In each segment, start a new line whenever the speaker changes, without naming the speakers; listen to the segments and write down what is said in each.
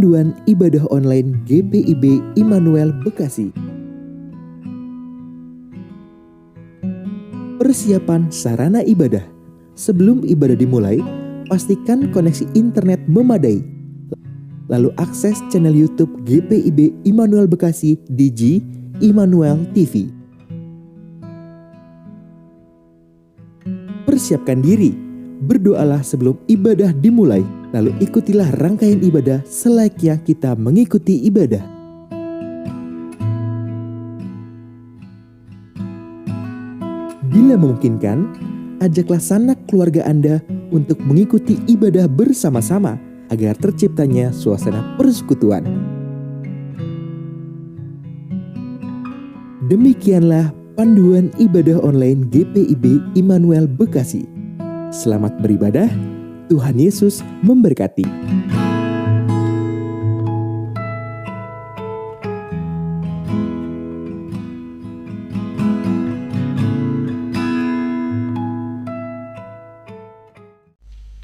Panduan Ibadah Online GPIB Immanuel Bekasi. Persiapan sarana ibadah. Sebelum ibadah dimulai, pastikan koneksi internet memadai. Lalu akses channel YouTube GPIB Immanuel Bekasi di Immanuel TV. Persiapkan diri, berdoalah sebelum ibadah dimulai, lalu ikutilah rangkaian ibadah selayaknya kita mengikuti ibadah. Bila memungkinkan, ajaklah sanak keluarga Anda untuk mengikuti ibadah bersama-sama agar terciptanya suasana persekutuan. Demikianlah panduan ibadah online GPIB Immanuel Bekasi. Selamat beribadah, Tuhan Yesus memberkati.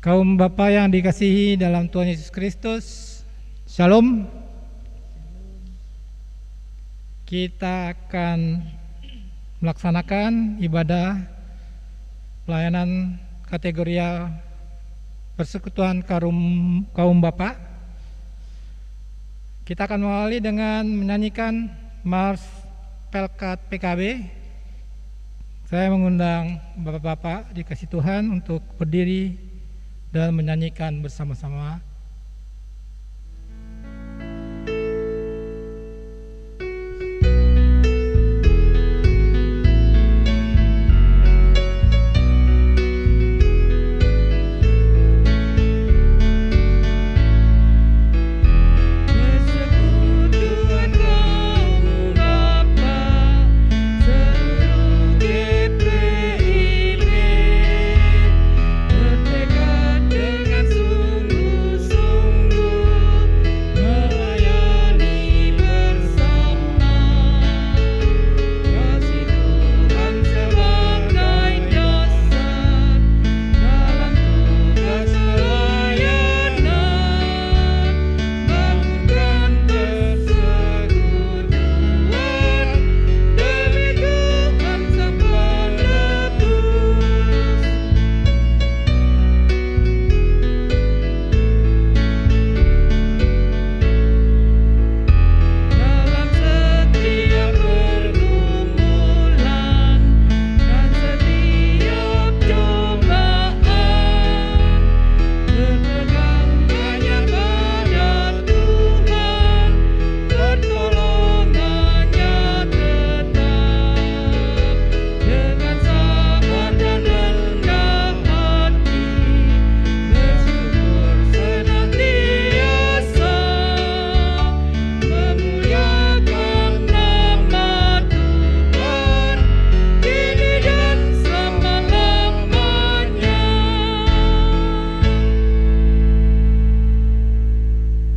Kaum Bapa yang dikasihi dalam Tuhan Yesus Kristus, Shalom. Kita akan melaksanakan ibadah pelayanan kategori persekutuan kaum Bapa. Kita akan mengawali dengan menyanyikan Mars Pelkat PKB. Saya mengundang Bapak-bapak dikasih Tuhan untuk berdiri dan menyanyikan bersama-sama.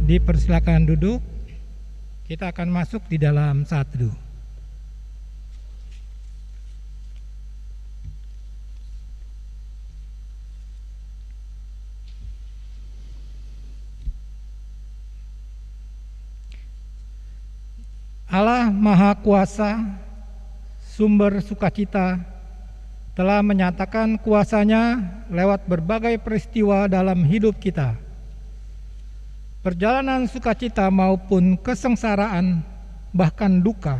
Dipersilakan duduk. Kita akan masuk di dalam saat teduh. Allah Maha Kuasa, sumber sukacita, telah menyatakan kuasa-Nya lewat berbagai peristiwa dalam hidup kita. Perjalanan sukacita maupun kesengsaraan, bahkan duka,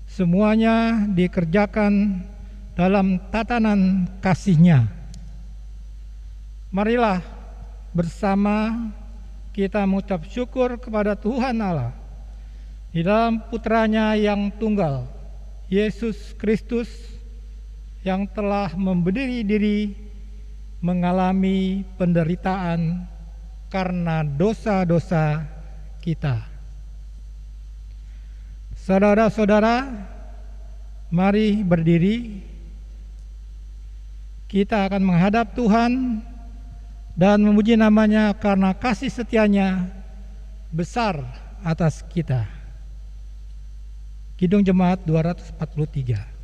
semuanya dikerjakan dalam tatanan kasih-Nya. Marilah bersama kita mengucap syukur kepada Tuhan Allah di dalam Putranya yang tunggal, Yesus Kristus, yang telah memberdiri diri mengalami penderitaan karena dosa-dosa kita. Saudara-saudara, mari berdiri. Kita akan menghadap Tuhan dan memuji nama-Nya karena kasih setia-Nya besar atas kita. Kidung Jemaat 243.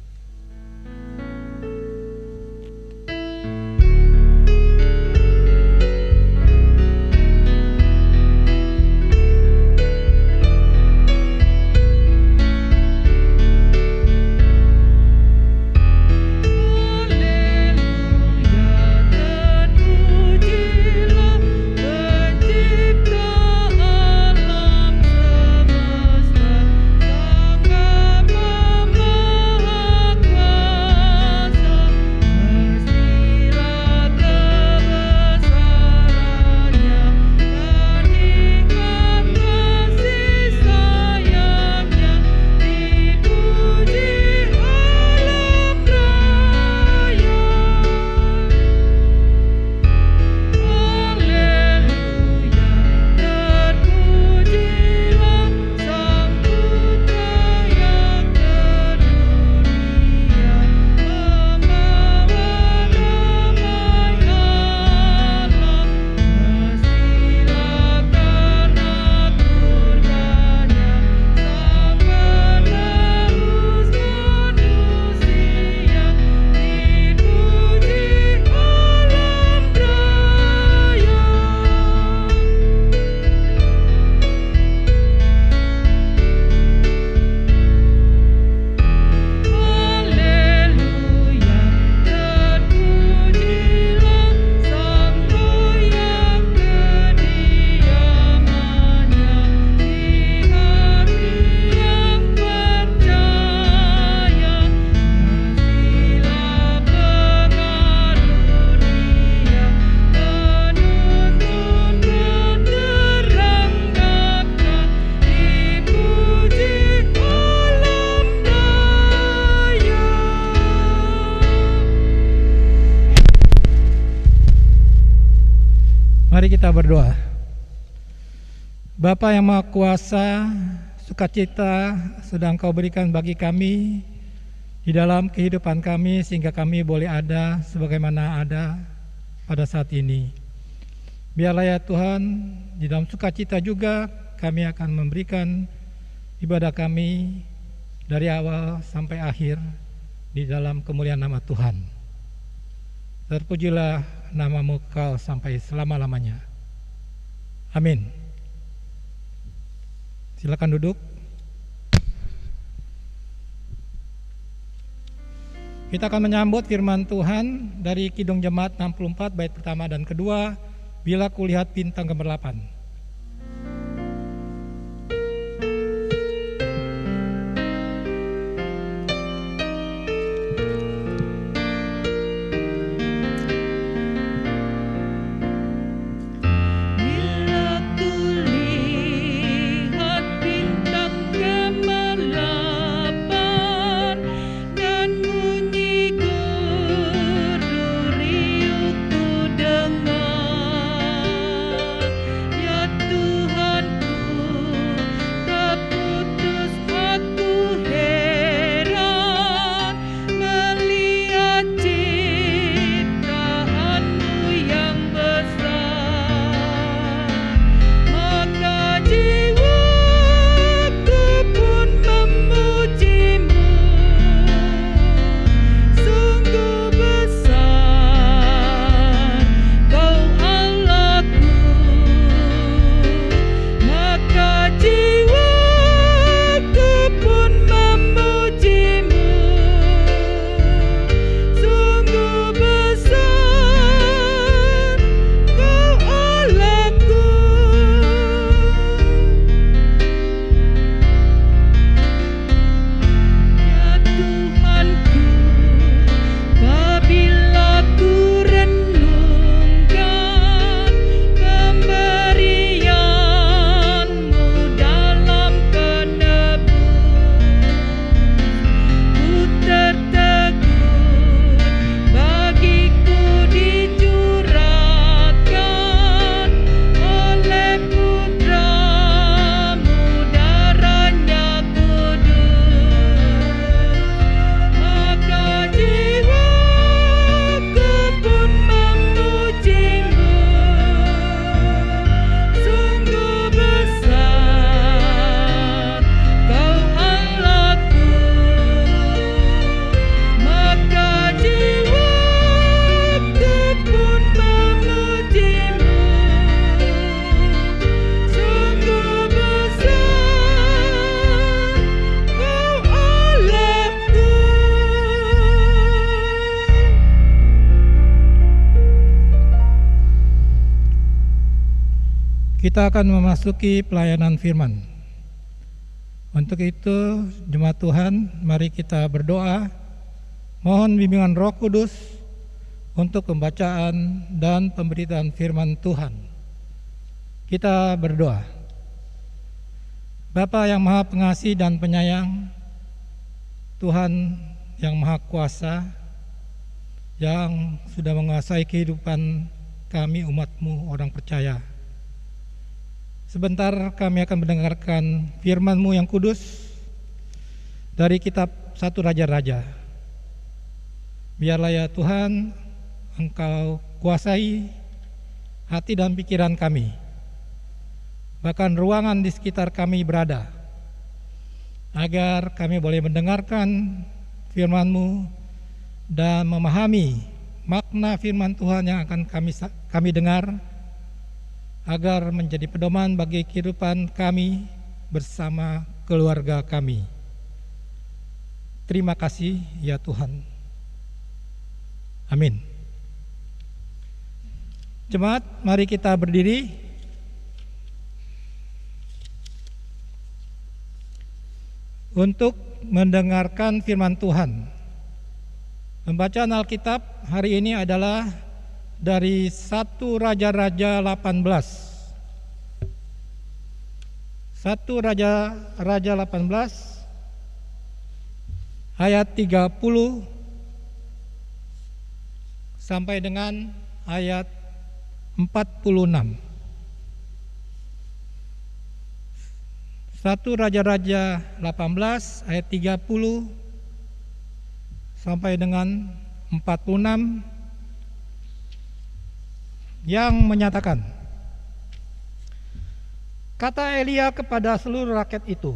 Mari kita berdoa. Bapa yang Maha Kuasa, sukacita sudah Engkau berikan bagi kami di dalam kehidupan kami sehingga kami boleh ada sebagaimana ada pada saat ini. Biarlah ya Tuhan, di dalam sukacita juga kami akan memberikan ibadah kami dari awal sampai akhir di dalam kemuliaan nama Tuhan. Terpujilah nama-Mu Kau sampai selama-lamanya. Amin. Silakan duduk. Kita akan menyambut firman Tuhan dari Kidung Jemaat 64 bait pertama dan kedua, Bila Kulihat Bintang Gemerlapan. Kita akan memasuki pelayanan firman. Untuk itu, jemaat Tuhan, mari kita berdoa, mohon bimbingan Roh Kudus untuk pembacaan dan pemberitaan firman Tuhan. Kita berdoa. Bapa yang Maha Pengasih dan Penyayang, Tuhan yang Maha Kuasa, yang sudah menguasai kehidupan kami umat-Mu orang percaya. Sebentar kami akan mendengarkan firman-Mu yang kudus dari kitab 1 Raja-Raja. Biarlah ya Tuhan, Engkau kuasai hati dan pikiran kami, bahkan ruangan di sekitar kami berada, agar kami boleh mendengarkan firman-Mu dan memahami makna firman Tuhan yang akan kami dengar, agar menjadi pedoman bagi kehidupan kami bersama keluarga kami. Terima kasih ya Tuhan. Amin. Jemaat, mari kita berdiri. Untuk mendengarkan firman Tuhan. Pembacaan Alkitab hari ini adalah dari 1 Raja-Raja 18. 1 Raja 18 ayat 30 sampai dengan ayat 46. 1 Raja-Raja 18 ayat 30 sampai dengan 46 yang menyatakan, kata Elia kepada seluruh rakyat itu,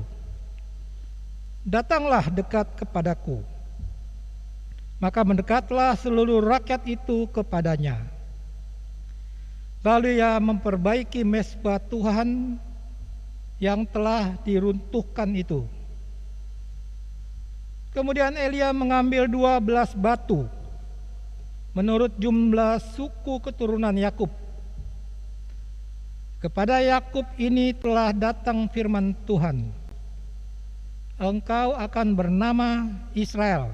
datanglah dekat kepadaku. Maka mendekatlah seluruh rakyat itu kepadanya. Lalu ia memperbaiki mezbah Tuhan yang telah diruntuhkan itu. Kemudian Elia mengambil 12 batu menurut jumlah suku keturunan Yakub. Kepada Yakub ini telah datang firman Tuhan, engkau akan bernama Israel.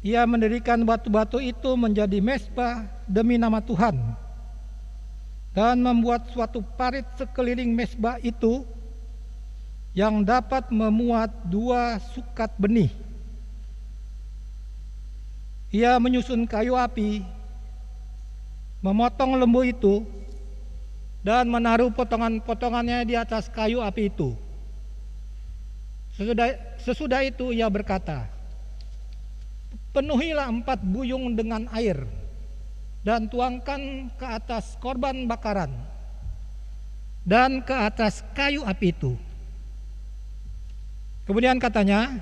Ia mendirikan batu-batu itu menjadi mezbah demi nama Tuhan, dan membuat suatu parit sekeliling mezbah itu yang dapat memuat 2 sukat benih. Ia menyusun kayu api, memotong lembu itu, dan menaruh potongan-potongannya di atas kayu api itu. Sesudah itu ia berkata, penuhilah 4 buyung dengan air, dan tuangkan ke atas korban bakaran dan ke atas kayu api itu. Kemudian katanya,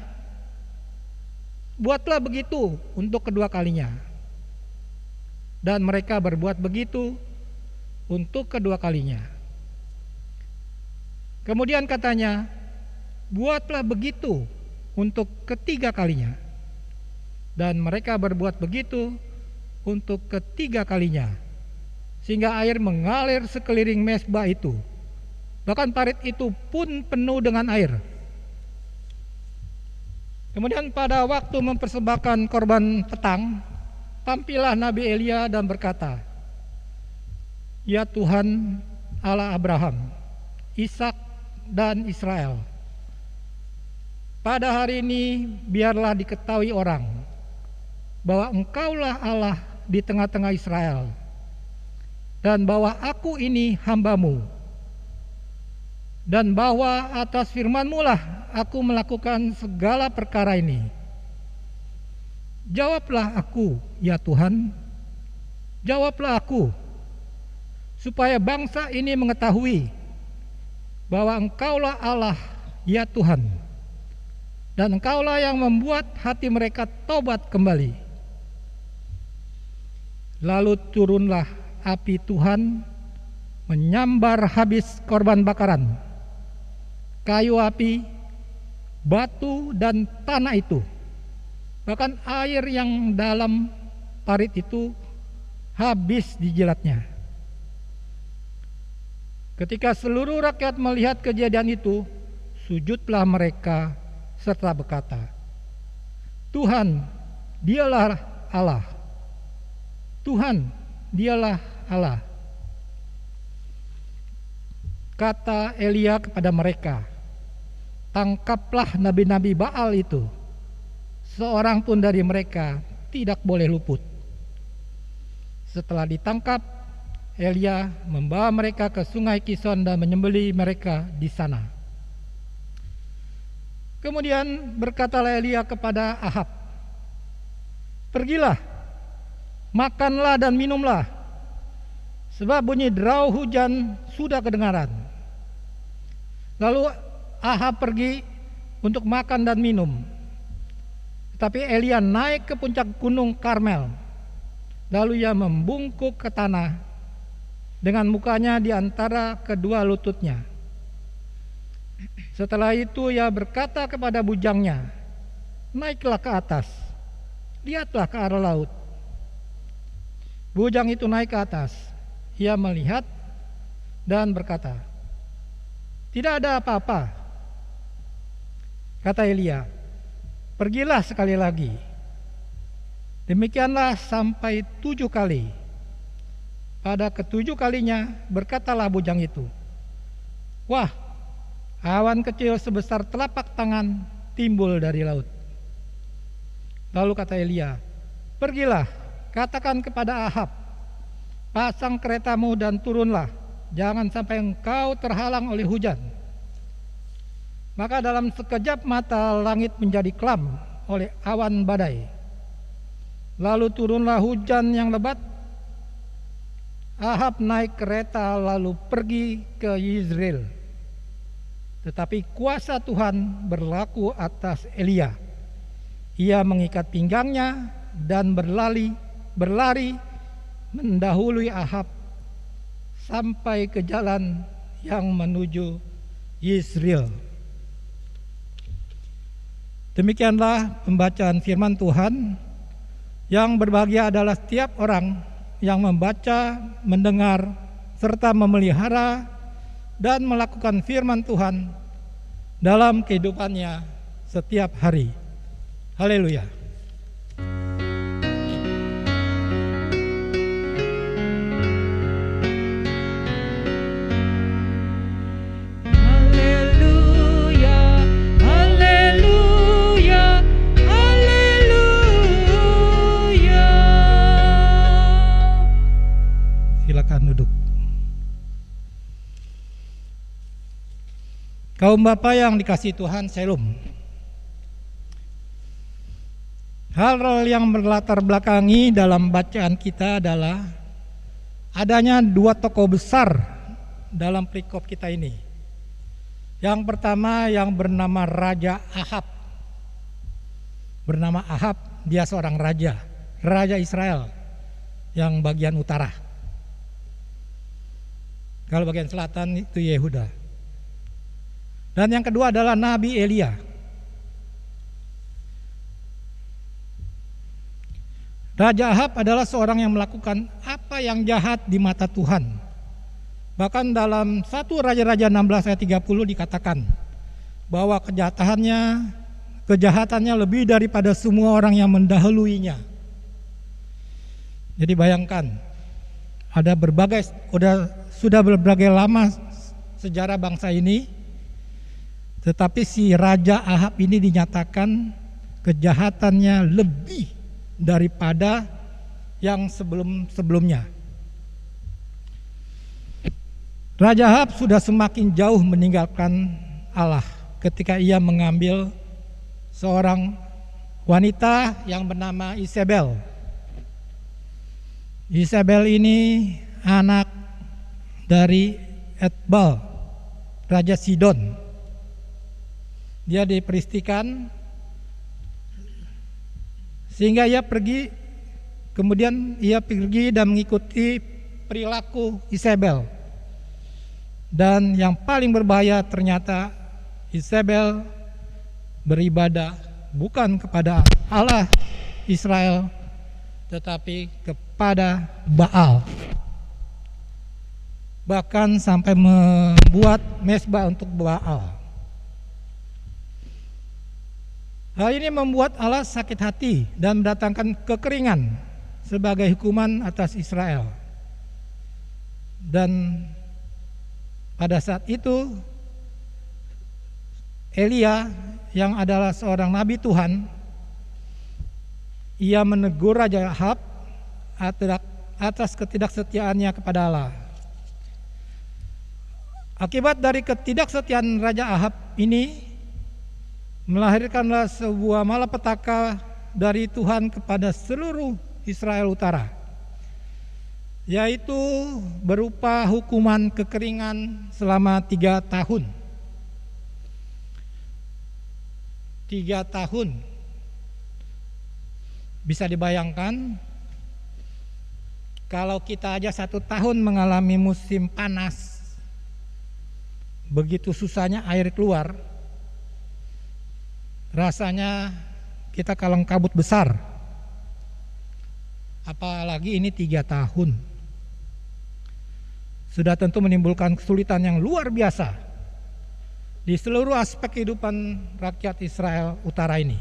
buatlah begitu untuk kedua kalinya. Dan mereka berbuat begitu untuk kedua kalinya. Kemudian katanya, buatlah begitu untuk ketiga kalinya. Dan mereka berbuat begitu untuk ketiga kalinya, sehingga air mengalir sekeliling mezbah itu. Bahkan parit itu pun penuh dengan air. Kemudian pada waktu mempersembahkan korban petang, tampillah Nabi Elia dan berkata, ya Tuhan Allah Abraham, Ishak dan Israel, pada hari ini biarlah diketahui orang bahwa engkaulah Allah di tengah-tengah Israel, dan bahwa aku ini hambamu, dan bahwa atas firman-Mu lah aku melakukan segala perkara ini. Jawablah aku, ya Tuhan, jawablah aku, supaya bangsa ini mengetahui bahwa engkaulah Allah, ya Tuhan, dan engkaulah yang membuat hati mereka tobat kembali. Lalu turunlah api Tuhan menyambar habis korban bakaran, kayu api, batu dan tanah itu. Bahkan air yang dalam parit itu habis dijilatnya. Ketika seluruh rakyat melihat kejadian itu, sujudlah mereka serta berkata, Tuhan, dialah Allah. Tuhan, dialah Allah. Kata Elia kepada mereka, tangkaplah nabi-nabi Baal itu. Seorang pun dari mereka tidak boleh luput. Setelah ditangkap, Elia membawa mereka ke sungai Kison dan menyembelih mereka di sana. Kemudian berkatalah Elia kepada Ahab, pergilah, makanlah dan minumlah, sebab bunyi derau hujan sudah kedengaran. Lalu Ahab pergi untuk makan dan minum. Tetapi Elia naik ke puncak gunung Karmel. Lalu ia membungkuk ke tanah dengan mukanya di antara kedua lututnya. Setelah itu ia berkata kepada bujangnya, naiklah ke atas, lihatlah ke arah laut. Bujang itu naik ke atas. Ia melihat dan berkata, tidak ada apa-apa. Kata Elia, pergilah sekali lagi. Demikianlah sampai 7 kali. Pada ke-7 kalinya berkatalah bujang itu, wah, awan kecil sebesar telapak tangan timbul dari laut. Lalu kata Elia, pergilah, katakan kepada Ahab, pasang keretamu dan turunlah, jangan sampai engkau terhalang oleh hujan. Maka dalam sekejap mata langit menjadi kelam oleh awan badai. Lalu turunlah hujan yang lebat. Ahab naik kereta lalu pergi ke Yezreel. Tetapi kuasa Tuhan berlaku atas Elia. Ia mengikat pinggangnya dan berlari mendahului Ahab sampai ke jalan yang menuju Yezreel. Demikianlah pembacaan firman Tuhan. Yang berbahagia adalah setiap orang yang membaca, mendengar, serta memelihara dan melakukan firman Tuhan dalam kehidupannya setiap hari. Haleluya. Silakan duduk. Kaum Bapa yang dikasihi Tuhan, Shalom. Hal yang berlatar belakangi dalam bacaan kita adalah adanya dua tokoh besar dalam perikop kita ini. Yang pertama yang bernama Raja Ahab. Bernama Ahab, dia seorang raja Israel yang bagian utara. Kalau bagian selatan itu Yehuda. Dan yang kedua adalah Nabi Elia. Raja Ahab adalah seorang yang melakukan apa yang jahat di mata Tuhan. Bahkan dalam 1 Raja-Raja 16 ayat 30 dikatakan bahwa kejahatannya lebih daripada semua orang yang mendahuluinya. Jadi bayangkan, sudah berbagai lama sejarah bangsa ini, tetapi si Raja Ahab ini dinyatakan kejahatannya lebih daripada yang sebelumnya. Raja Ahab sudah semakin jauh meninggalkan Allah ketika ia mengambil seorang wanita yang bernama Isabel. Isabel ini anak dari Etbal, Raja Sidon. Dia diperistikan sehingga ia pergi dan mengikuti perilaku Isabel. Dan yang paling berbahaya ternyata Isabel beribadah bukan kepada Allah Israel tetapi kepada Baal. Bahkan sampai membuat mezbah untuk Baal. Hal ini membuat Allah sakit hati dan mendatangkan kekeringan sebagai hukuman atas Israel. Dan pada saat itu Elia yang adalah seorang nabi Tuhan, ia menegur Raja Ahab atas ketidaksetiaannya kepada Allah. Akibat dari ketidaksetiaan Raja Ahab ini melahirkanlah sebuah malapetaka dari Tuhan kepada seluruh Israel Utara, yaitu berupa hukuman kekeringan selama 3 tahun. 3 tahun. Bisa dibayangkan kalau kita aja 1 tahun mengalami musim panas, begitu susahnya air keluar, rasanya kita kalang kabut besar. Apalagi ini 3 tahun. Sudah tentu menimbulkan kesulitan yang luar biasa di seluruh aspek kehidupan rakyat Israel Utara ini.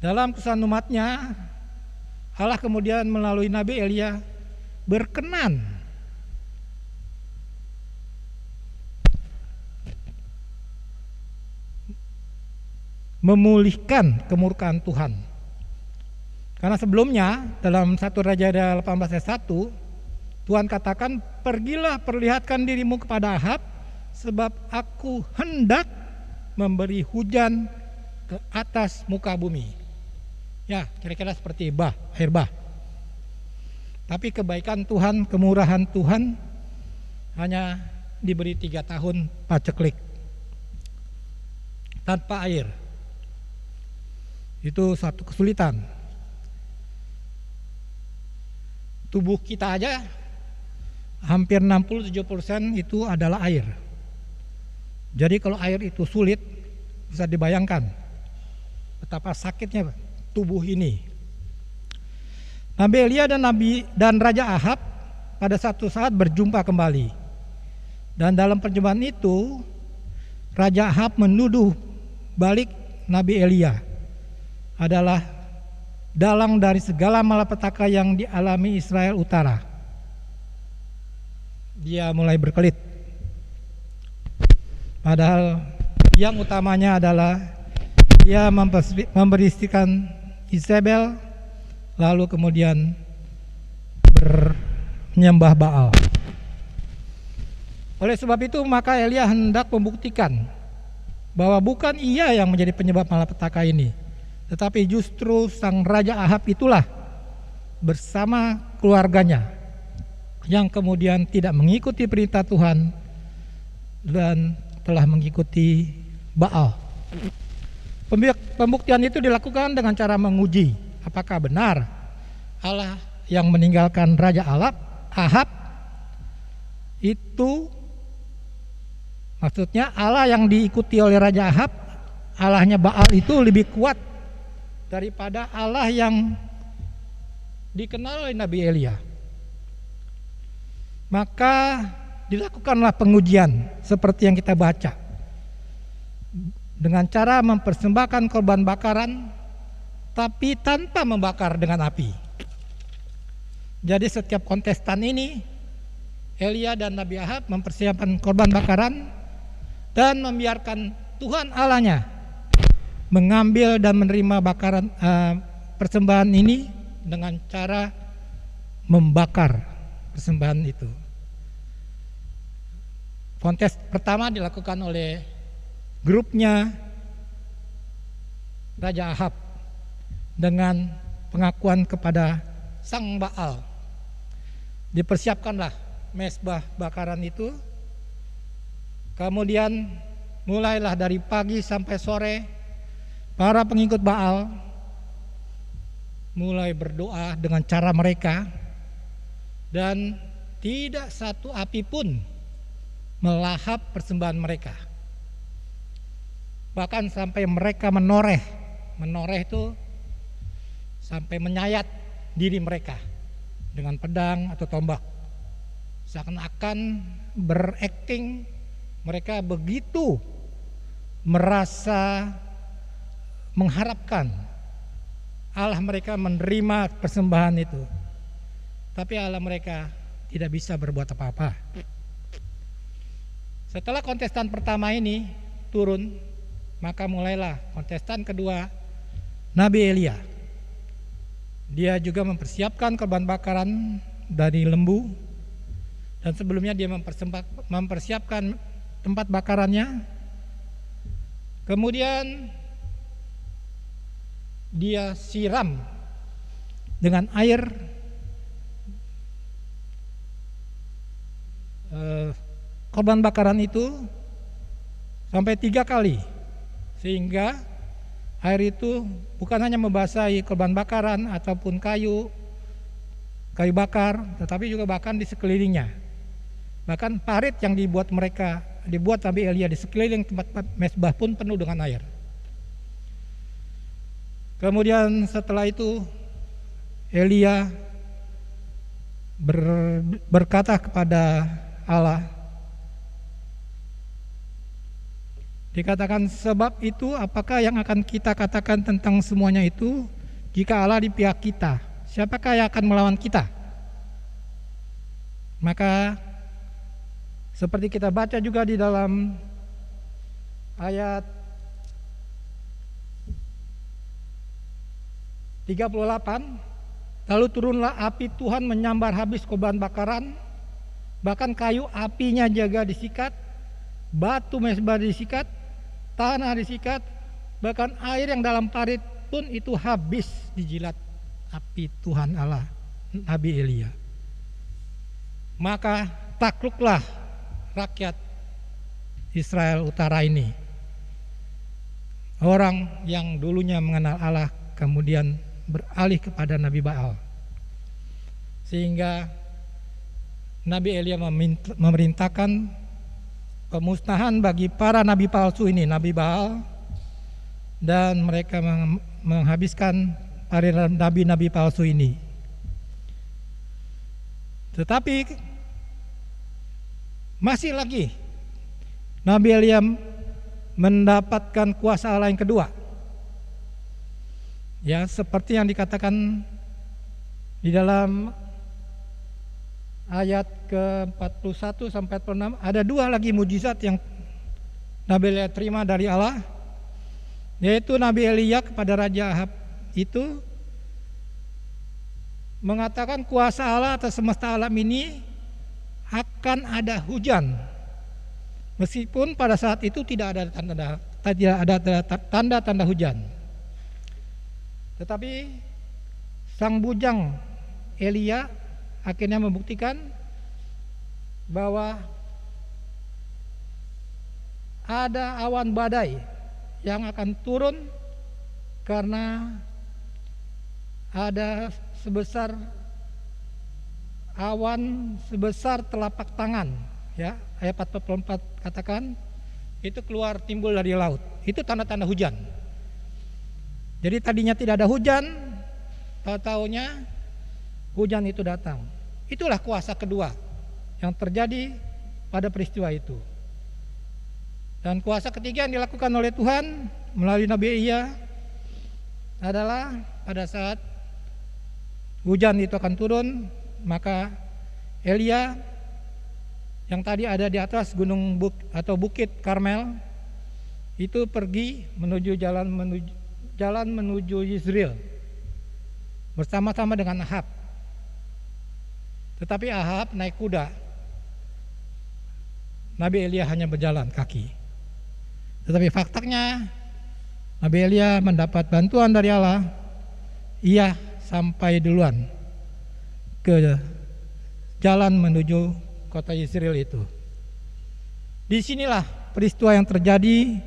Dalam kesan umatnya, Allah kemudian melalui Nabi Elia berkenan memulihkan kemurkaan Tuhan. Karena sebelumnya dalam 1 Raja 18 ayat 1, Tuhan katakan, pergilah perlihatkan dirimu kepada Ahab, sebab aku hendak memberi hujan ke atas muka bumi. Ya, kira-kira seperti air bah. Tapi kebaikan Tuhan, kemurahan Tuhan hanya diberi 3 tahun paceklik tanpa air. Itu satu kesulitan. Tubuh kita aja hampir 60-70% itu adalah air. Jadi kalau air itu sulit, bisa dibayangkan betapa sakitnya tubuh ini. Nabi Elia dan Raja Ahab pada satu saat berjumpa kembali. Dan dalam perjumpaan itu, Raja Ahab menuduh balik Nabi Elia adalah dalang dari segala malapetaka yang dialami Israel Utara. Dia mulai berkelit. Padahal yang utamanya adalah dia memberisikan Isabel, lalu kemudian menyembah Baal. Oleh sebab itu maka Elia hendak membuktikan bahwa bukan ia yang menjadi penyebab malapetaka ini, tetapi justru sang Raja Ahab itulah bersama keluarganya yang kemudian tidak mengikuti perintah Tuhan dan telah mengikuti Baal. Pembuktian itu dilakukan dengan cara menguji apakah benar Allah yang meninggalkan Raja Ahab itu, maksudnya Allah yang diikuti oleh Raja Ahab, Allahnya Baal itu lebih kuat daripada Allah yang dikenal oleh Nabi Elia. Maka dilakukanlah pengujian seperti yang kita baca, dengan cara mempersembahkan korban bakaran tapi tanpa membakar dengan api. Jadi setiap kontestan ini, Elia dan Nabi Ahab mempersiapkan korban bakaran dan membiarkan Tuhan Allahnya mengambil dan menerima bakaran persembahan ini dengan cara membakar persembahan itu. Kontes pertama dilakukan oleh grupnya Raja Ahab dengan pengakuan kepada sang Baal. Dipersiapkanlah mezbah bakaran itu. Kemudian mulailah dari pagi sampai sore para pengikut Baal mulai berdoa dengan cara mereka, dan tidak satu api pun melahap persembahan mereka. Bahkan sampai mereka menoreh itu sampai menyayat diri mereka dengan pedang atau tombak. Seakan-akan berakting mereka begitu merasa mengharapkan Allah mereka menerima persembahan itu. Tapi Allah mereka tidak bisa berbuat apa-apa. Setelah kontestan pertama ini turun, maka mulailah kontestan kedua, Nabi Elia. Dia juga mempersiapkan korban bakaran dari lembu, dan sebelumnya dia mempersiapkan tempat bakarannya. Kemudian dia siram dengan air korban bakaran itu sampai 3 kali, sehingga air itu bukan hanya membasahi korban bakaran ataupun kayu bakar, tetapi juga bahkan di sekelilingnya. Bahkan parit yang dibuat Nabi Elia di sekeliling tempat mezbah pun penuh dengan air. Kemudian setelah itu Elia berkata kepada Allah, dikatakan, sebab itu apakah yang akan kita katakan tentang semuanya itu? Jika Allah di pihak kita, siapakah yang akan melawan kita? Maka seperti kita baca juga di dalam ayat 38, lalu turunlah api Tuhan menyambar habis korban bakaran, bahkan kayu apinya juga disikat, batu mezbah disikat, tanah disikat, bahkan air yang dalam parit pun itu habis dijilat api Tuhan Allah Nabi Elia. Maka takluklah rakyat Israel Utara ini. Orang yang dulunya mengenal Allah kemudian beralih kepada Nabi Baal. Sehingga Nabi Elia memerintahkan pemusnahan bagi para nabi palsu ini, Nabi Baal, dan mereka menghabiskan para nabi-nabi palsu ini. Tetapi masih lagi Nabi Elia mendapatkan kuasa Allah yang kedua. Ya, seperti yang dikatakan di dalam ayat ke-41 sampai 46, ada dua lagi mujizat yang Nabi Elia terima dari Allah, yaitu Nabi Elia kepada Raja Ahab itu mengatakan kuasa Allah atas semesta alam ini akan ada hujan. Meskipun pada saat itu tidak ada tanda-tanda hujan. Tetapi sang bujang Elia akhirnya membuktikan bahwa ada awan badai yang akan turun karena ada sebesar awan sebesar telapak tangan, ya, ayat 44 katakan itu keluar timbul dari laut. Itu tanda-tanda hujan. Jadi tadinya tidak ada hujan, tahu-taunya hujan itu datang. Itulah kuasa kedua yang terjadi pada peristiwa itu. Dan kuasa ketiga yang dilakukan oleh Tuhan melalui Nabi Elia adalah pada saat hujan itu akan turun, maka Elia yang tadi ada di atas gunung atau bukit Karmel itu pergi menuju jalan menuju Yizreel bersama-sama dengan Ahab. Tetapi Ahab naik kuda, Nabi Elia hanya berjalan kaki. Tetapi faktanya Nabi Elia mendapat bantuan dari Allah. Ia sampai duluan ke jalan menuju kota Yizreel itu. Disinilah peristiwa yang terjadi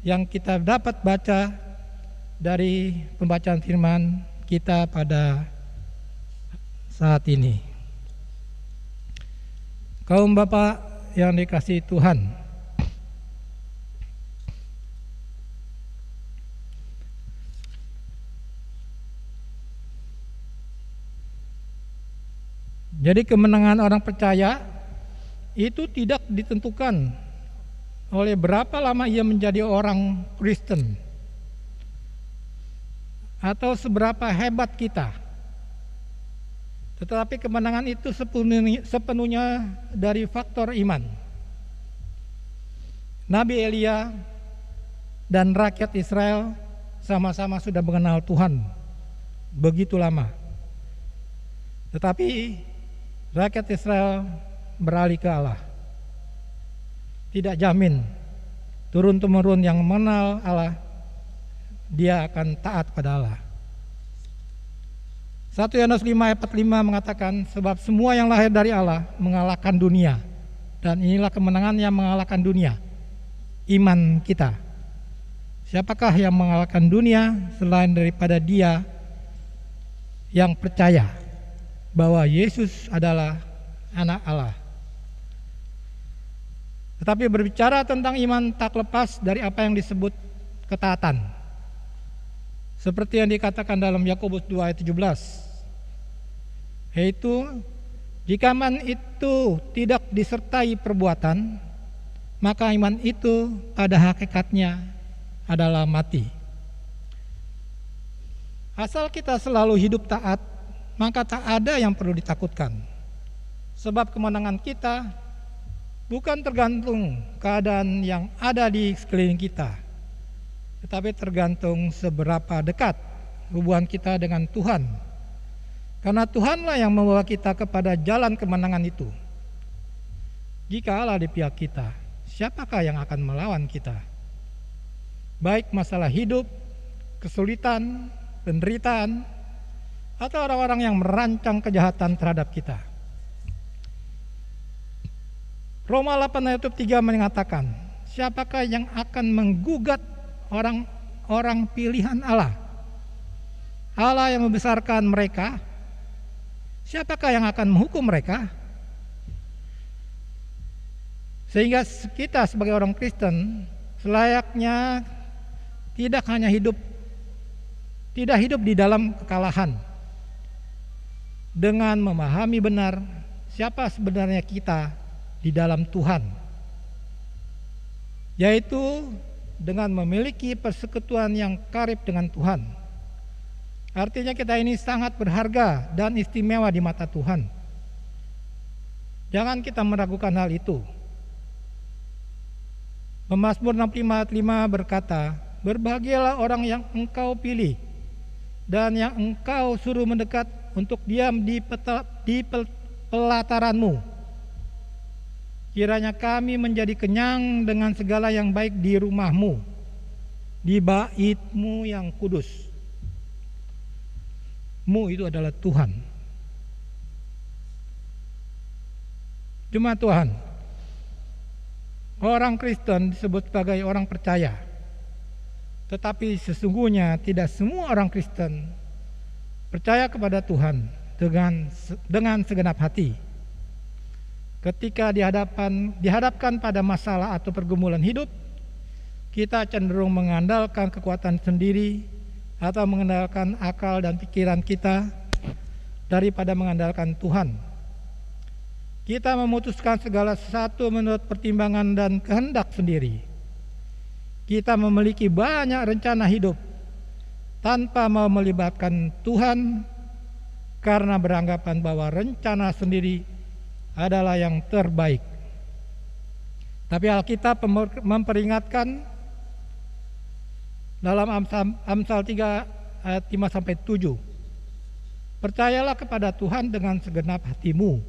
yang kita dapat baca dari pembacaan firman kita pada saat ini. Kaum Bapak yang dikasihi Tuhan, jadi kemenangan orang percaya itu tidak ditentukan oleh berapa lama ia menjadi orang Kristen atau seberapa hebat kita. Tetapi kemenangan itu sepenuhnya dari faktor iman. Nabi Elia dan rakyat Israel sama-sama sudah mengenal Tuhan begitu lama. Tetapi rakyat Israel beralih ke Allah. Tidak jamin turun-temurun yang mengenal Allah dia akan taat pada Allah. 1 Yohanes 5 ayat 45 mengatakan, sebab semua yang lahir dari Allah mengalahkan dunia, dan inilah kemenangan yang mengalahkan dunia, iman kita. Siapakah yang mengalahkan dunia selain daripada dia yang percaya bahwa Yesus adalah anak Allah. Tetapi berbicara tentang iman tak lepas dari apa yang disebut ketaatan. Seperti yang dikatakan dalam Yakobus 2 ayat 17. Yaitu jika iman itu tidak disertai perbuatan, maka iman itu pada hakikatnya adalah mati. Asal kita selalu hidup taat, maka tak ada yang perlu ditakutkan. Sebab kemenangan kita bukan tergantung keadaan yang ada di sekeliling kita, tetapi tergantung seberapa dekat hubungan kita dengan Tuhan. Karena Tuhanlah yang membawa kita kepada jalan kemenangan itu. Jika Allah di pihak kita, siapakah yang akan melawan kita? Baik masalah hidup, kesulitan, penderitaan, atau orang-orang yang merancang kejahatan terhadap kita. Roma 8 ayat 3 mengatakan, siapakah yang akan menggugat orang-orang pilihan Allah? Allah yang membesarkan mereka, siapakah yang akan menghukum mereka? Sehingga kita sebagai orang Kristen selayaknya tidak hidup di dalam kekalahan, dengan memahami benar siapa sebenarnya kita di dalam Tuhan, yaitu dengan memiliki persekutuan yang karib dengan Tuhan. Artinya kita ini sangat berharga dan istimewa di mata Tuhan. Jangan kita meragukan hal itu. Pemazmur 65 ayat 5 berkata, berbahagialah orang yang engkau pilih dan yang engkau suruh mendekat untuk diam di pelataranmu. Kiranya kami menjadi kenyang dengan segala yang baik di rumahmu, di baitmu yang kudus. Mu itu adalah Tuhan. Jemaat Tuhan, orang Kristen disebut sebagai orang percaya. Tetapi sesungguhnya tidak semua orang Kristen percaya kepada Tuhan dengan segenap hati. Ketika dihadapkan pada masalah atau pergumulan hidup, kita cenderung mengandalkan kekuatan sendiri atau mengandalkan akal dan pikiran kita daripada mengandalkan Tuhan. Kita memutuskan segala sesuatu menurut pertimbangan dan kehendak sendiri. Kita memiliki banyak rencana hidup tanpa mau melibatkan Tuhan karena beranggapan bahwa rencana sendiri adalah yang terbaik. Tapi Alkitab memperingatkan dalam Amsal 3 ayat 5-7. Percayalah kepada Tuhan dengan segenap hatimu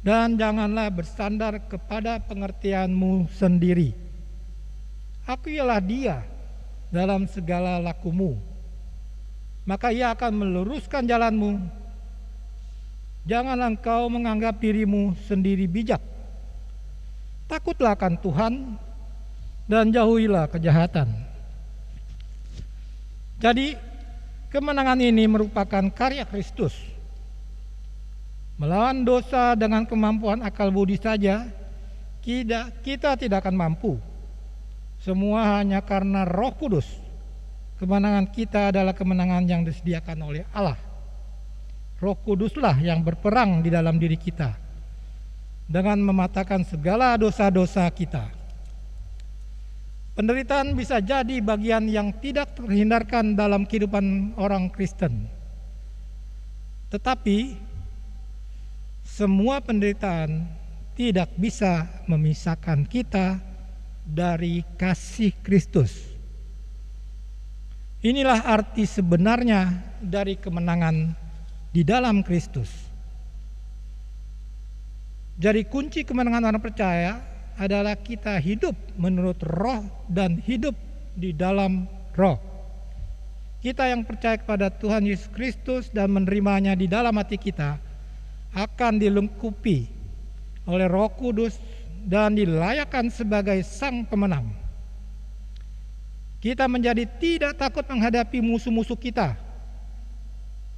dan janganlah bersandar kepada pengertianmu sendiri. Akuilah Dia dalam segala lakumu, maka Ia akan meluruskan jalanmu. Janganlah engkau menganggap dirimu sendiri bijak. Takutlah akan Tuhan dan jauhilah kejahatan. Jadi kemenangan ini merupakan karya Kristus. Melawan dosa dengan kemampuan akal budi saja kita tidak akan mampu. Semua hanya karena Roh Kudus. Kemenangan kita adalah kemenangan yang disediakan oleh Allah. Roh Kuduslah yang berperang di dalam diri kita dengan mematahkan segala dosa-dosa kita. Penderitaan bisa jadi bagian yang tidak terhindarkan dalam kehidupan orang Kristen. Tetapi semua penderitaan tidak bisa memisahkan kita dari kasih Kristus. Inilah arti sebenarnya dari kemenangan di dalam Kristus. Jadi kunci kemenangan orang percaya adalah kita hidup menurut Roh dan hidup di dalam Roh. Kita yang percaya kepada Tuhan Yesus Kristus dan menerimanya di dalam hati kita akan dilengkapi oleh Roh Kudus dan dilayakkan sebagai sang pemenang. Kita menjadi tidak takut menghadapi musuh-musuh kita,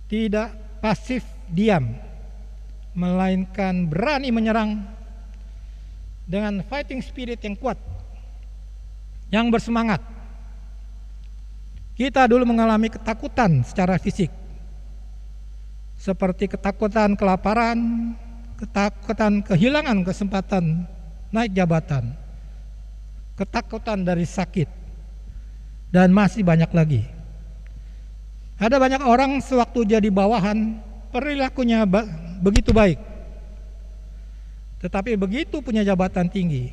tidak pasif diam, melainkan berani menyerang dengan fighting spirit yang kuat, yang bersemangat. Kita dulu mengalami ketakutan secara fisik, seperti ketakutan kelaparan, ketakutan kehilangan kesempatan naik jabatan, ketakutan dari sakit, dan masih banyak lagi. Ada banyak orang sewaktu jadi bawahan perilakunya begitu baik, tetapi begitu punya jabatan tinggi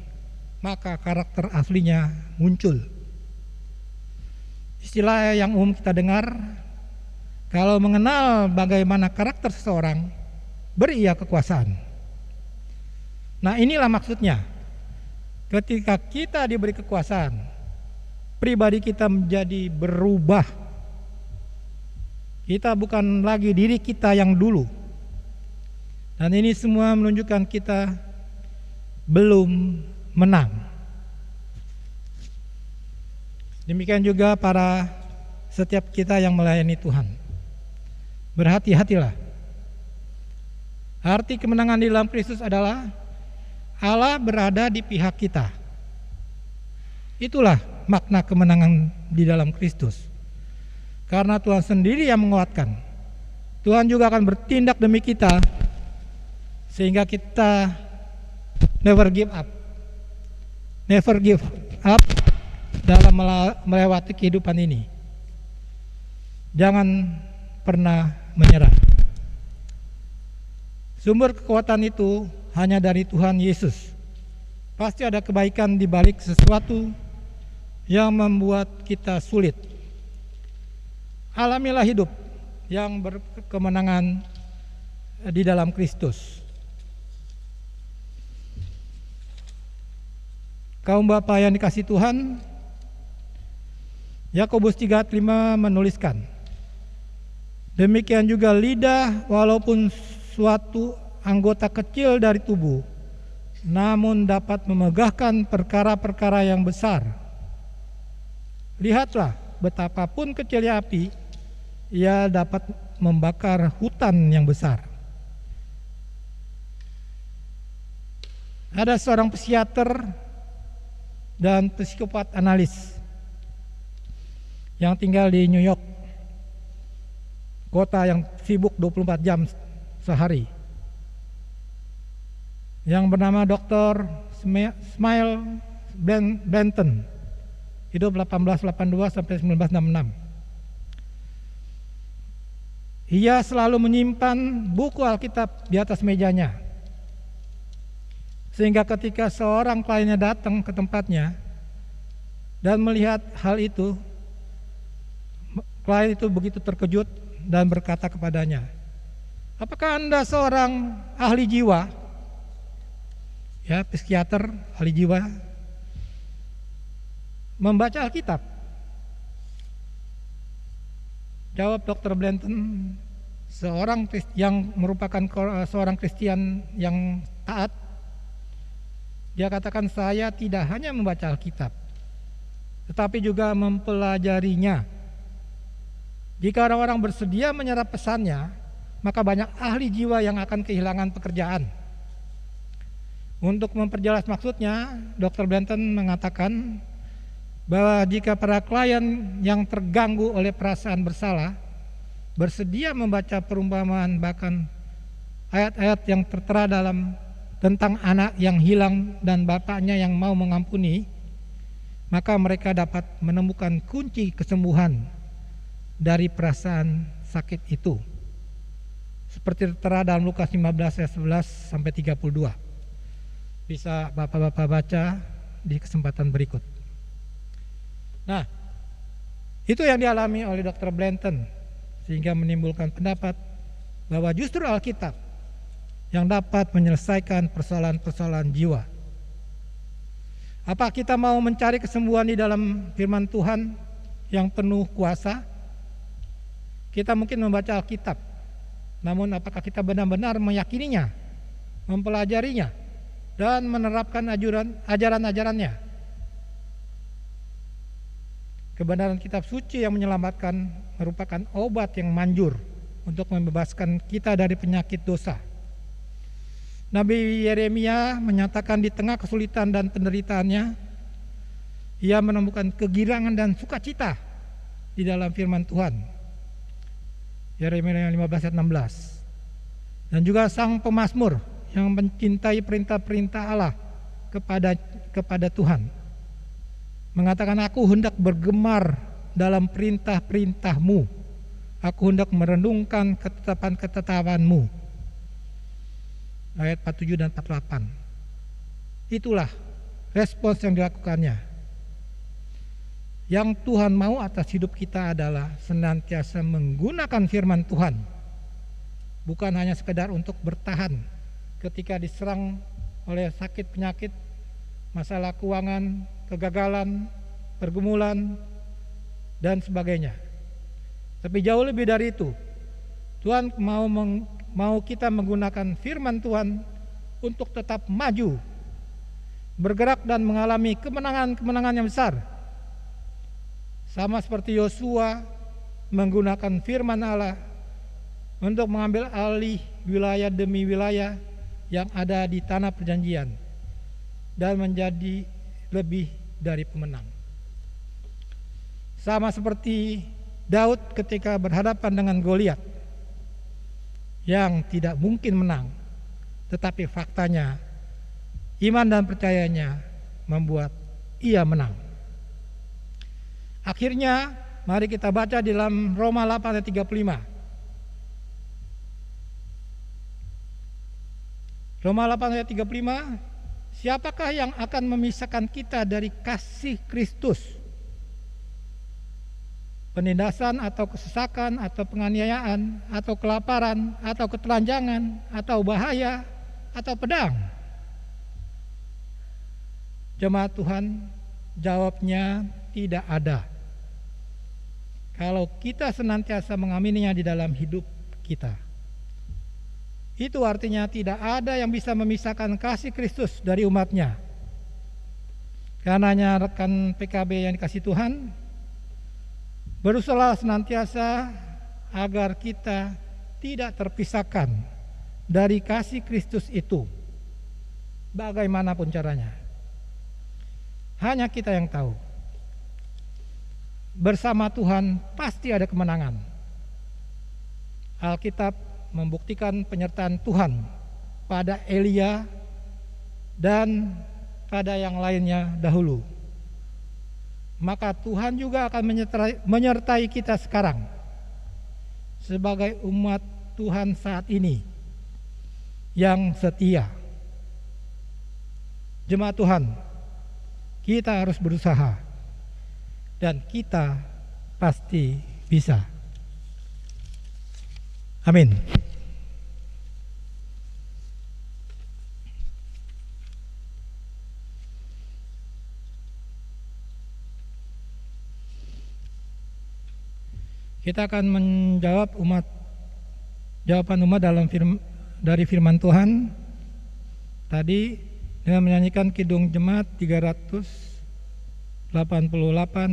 maka karakter aslinya muncul. Istilah yang umum kita dengar, Kalau mengenal bagaimana karakter seseorang, beri ia kekuasaan. Nah, inilah maksudnya. Ketika kita diberi kekuasaan, pribadi kita menjadi berubah. Kita bukan lagi diri kita yang dulu. Dan ini semua menunjukkan kita belum menang. Demikian juga para setiap kita yang melayani Tuhan. Berhati-hatilah. Arti kemenangan di dalam Kristus adalah Allah berada di pihak kita. Itulah makna kemenangan di dalam Kristus. Karena Tuhan sendiri yang menguatkan. Tuhan juga akan bertindak demi kita, sehingga kita never give up. Never give up dalam melewati kehidupan ini. Jangan pernah menyerah. Sumber kekuatan itu hanya dari Tuhan Yesus. Pasti ada kebaikan di balik sesuatu yang membuat kita sulit. Alamilah hidup yang berkemenangan di dalam Kristus. Kaum Bapa yang dikasihi Tuhan, Yakobus 3:5 menuliskan, demikian juga lidah walaupun suatu anggota kecil dari tubuh, namun dapat memegahkan perkara-perkara yang besar. Lihatlah betapapun kecilnya api, ia dapat membakar hutan yang besar. Ada seorang psikiater dan psikopat analis yang tinggal di New York, kota yang sibuk 24 jam sehari, yang bernama Dr. Smile Benton, hidup 1882 sampai 1966. Ia selalu menyimpan buku Alkitab di atas mejanya, sehingga ketika seorang kliennya datang ke tempatnya dan melihat hal itu, klien itu begitu terkejut dan berkata kepadanya, "Apakah Anda seorang ahli jiwa?" Ya, psikiater, ahli jiwa, membaca Alkitab. Jawab Dr. Blanton, seorang yang merupakan seorang Kristen yang taat. Dia katakan, saya tidak hanya membaca Alkitab, tetapi juga mempelajarinya. Jika orang-orang bersedia menyerap pesannya, maka banyak ahli jiwa yang akan kehilangan pekerjaan. Untuk memperjelas maksudnya, Dr. Blanton mengatakan bahwa jika para klien yang terganggu oleh perasaan bersalah bersedia membaca perumpamaan, bahkan ayat-ayat yang tertera dalam tentang anak yang hilang dan bapaknya yang mau mengampuni, maka mereka dapat menemukan kunci kesembuhan dari perasaan sakit itu. Seperti tertera dalam Lukas 15 ayat 11 sampai 32. Bisa Bapak-bapak baca di kesempatan berikut. Nah, itu yang dialami oleh Dr. Blanton, sehingga menimbulkan pendapat bahwa justru Alkitab yang dapat menyelesaikan persoalan-persoalan jiwa. Apa kita mau mencari kesembuhan di dalam firman Tuhan yang penuh kuasa? Kita mungkin membaca Alkitab, namun apakah kita benar-benar meyakininya, mempelajarinya, dan menerapkan ajaran-ajarannya? Kebenaran kitab suci yang menyelamatkan merupakan obat yang manjur untuk membebaskan kita dari penyakit dosa. Nabi Yeremia menyatakan di tengah kesulitan dan penderitaannya, ia menemukan kegirangan dan sukacita di dalam firman Tuhan. Yeremia 15 ayat 16. Dan juga sang pemazmur yang mencintai perintah-perintah Allah kepada Tuhan, mengatakan, aku hendak bergemar dalam perintah-perintah-Mu, aku hendak merenungkan ketetapan-ketetapan-Mu. Ayat 47 dan 48. Itulah respons yang dilakukannya. Yang Tuhan mau atas hidup kita adalah senantiasa menggunakan firman Tuhan, bukan hanya sekedar untuk bertahan ketika diserang oleh sakit penyakit, masalah keuangan, kegagalan, pergumulan, dan sebagainya. Tapi jauh lebih dari itu, Tuhan mau kita menggunakan firman Tuhan untuk tetap maju, bergerak dan mengalami kemenangan-kemenangan yang besar. Sama seperti Yosua menggunakan firman Allah untuk mengambil alih wilayah demi wilayah yang ada di tanah perjanjian dan menjadi lebih dari pemenang. Sama seperti Daud ketika berhadapan dengan Goliat yang tidak mungkin menang, tetapi faktanya iman dan percayanya membuat ia menang. Akhirnya mari kita baca di dalam Roma 8 ayat 35. Roma 8 ayat 35, siapakah yang akan memisahkan kita dari kasih Kristus? Penindasan atau kesesakan atau penganiayaan atau kelaparan atau ketelanjangan atau bahaya atau pedang? Jemaat Tuhan, jawabnya tidak ada. Kalau kita senantiasa mengamininya di dalam hidup kita, itu artinya tidak ada yang bisa memisahkan kasih Kristus dari umatnya. Karenanya rekan PKB yang dikasih Tuhan, berusaha senantiasa agar kita tidak terpisahkan dari kasih Kristus itu, bagaimanapun caranya. Hanya kita yang tahu. Bersama Tuhan pasti ada kemenangan. Alkitab membuktikan penyertaan Tuhan pada Elia dan pada yang lainnya dahulu. Maka Tuhan juga akan menyertai kita sekarang sebagai umat Tuhan saat ini yang setia. Jemaat Tuhan, kita harus berusaha dan kita pasti bisa. Amin. Kita akan menjawab jawaban umat dari firman Tuhan tadi dengan menyanyikan Kidung Jemaat 388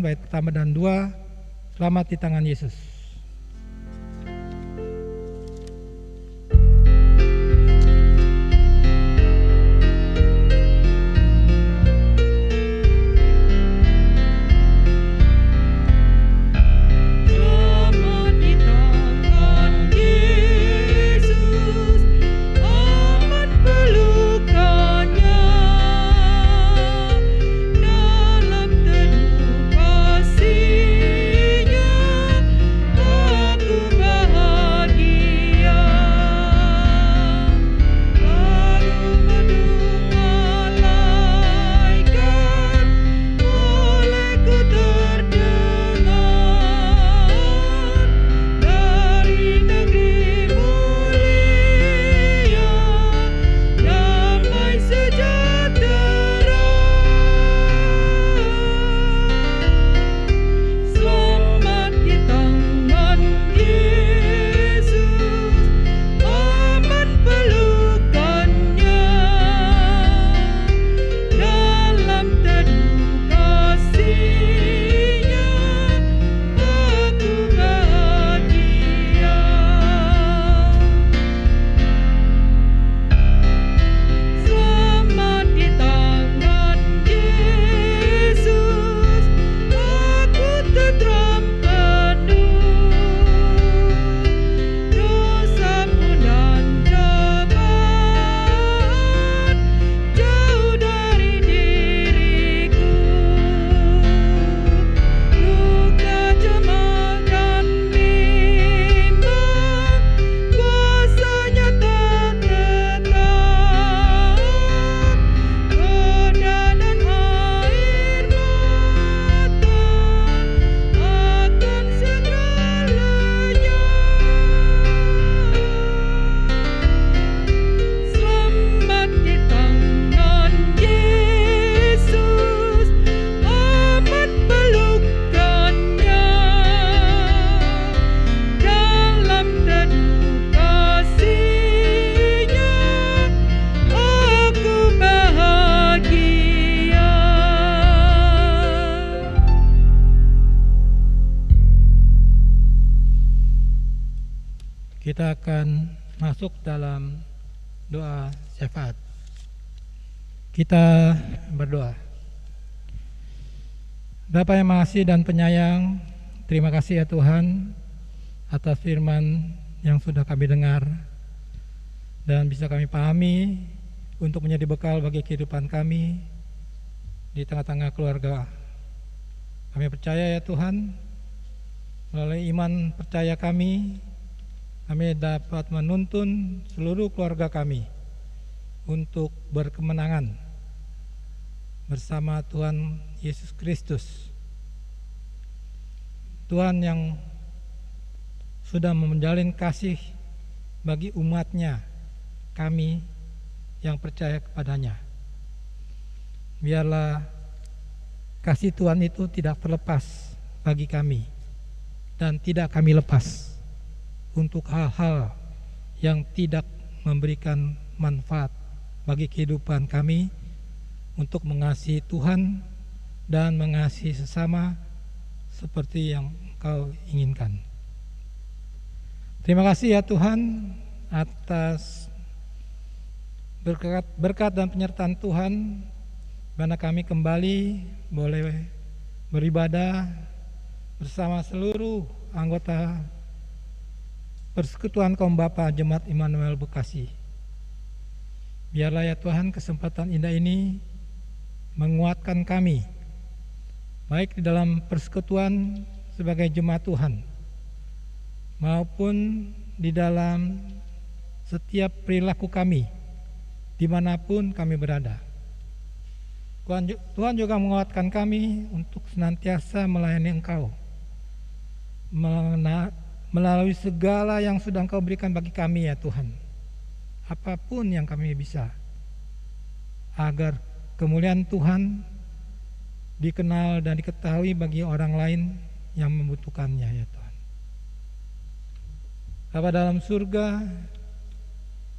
bait pertama dan 2, Selamat di Tangan Yesus.
Dalam teduh kasih-Nya
Kita akan masuk dalam doa syafaat. Kita berdoa. Bapa yang Maha dan Penyayang, terima kasih ya Tuhan atas firman yang sudah kami dengar dan bisa kami pahami untuk menjadi bekal bagi kehidupan kami di tengah-tengah keluarga. Kami percaya ya Tuhan, melalui iman percaya kami dapat menuntun seluruh keluarga kami untuk berkemenangan bersama Tuhan Yesus Kristus. Tuhan yang sudah menjalin kasih bagi umat-Nya, kami yang percaya kepadanya. Biarlah kasih Tuhan itu tidak terlepas bagi kami dan tidak kami lepas untuk hal-hal yang tidak memberikan manfaat bagi kehidupan kami, untuk mengasihi Tuhan dan mengasihi sesama seperti yang Engkau inginkan. Terima kasih ya Tuhan atas berkat dan penyertaan Tuhan, mana kami kembali boleh beribadah bersama seluruh anggota Persekutuan Kaum Bapa Jemaat Immanuel Bekasi. Biarlah ya Tuhan kesempatan indah ini menguatkan kami, baik di dalam persekutuan sebagai jemaat Tuhan, maupun di dalam setiap perilaku kami, dimanapun kami berada. Tuhan juga menguatkan kami untuk senantiasa melayani Engkau, melalui segala yang sudah Engkau berikan bagi kami ya Tuhan, apapun yang kami bisa, agar kemuliaan Tuhan dikenal dan diketahui bagi orang lain yang membutuhkannya ya Tuhan. Bapa dalam surga,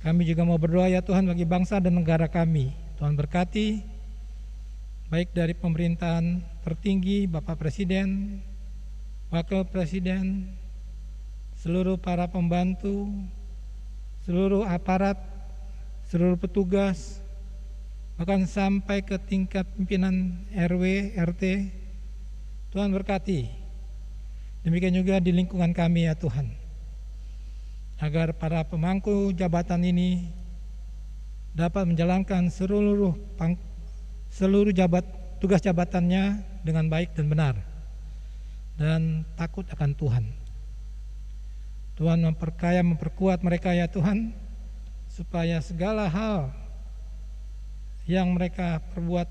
kami juga mau berdoa ya Tuhan bagi bangsa dan negara kami. Tuhan berkati, baik dari pemerintahan tertinggi, Bapak Presiden, Wakil Presiden, seluruh para pembantu, seluruh aparat, seluruh petugas, bahkan sampai ke tingkat pimpinan RW, RT. Tuhan berkati. Demikian juga di lingkungan kami ya Tuhan, agar para pemangku jabatan ini dapat menjalankan seluruh tugas jabatannya dengan baik dan benar, dan takut akan Tuhan. Tuhan memperkaya, memperkuat mereka ya Tuhan, supaya segala hal yang mereka perbuat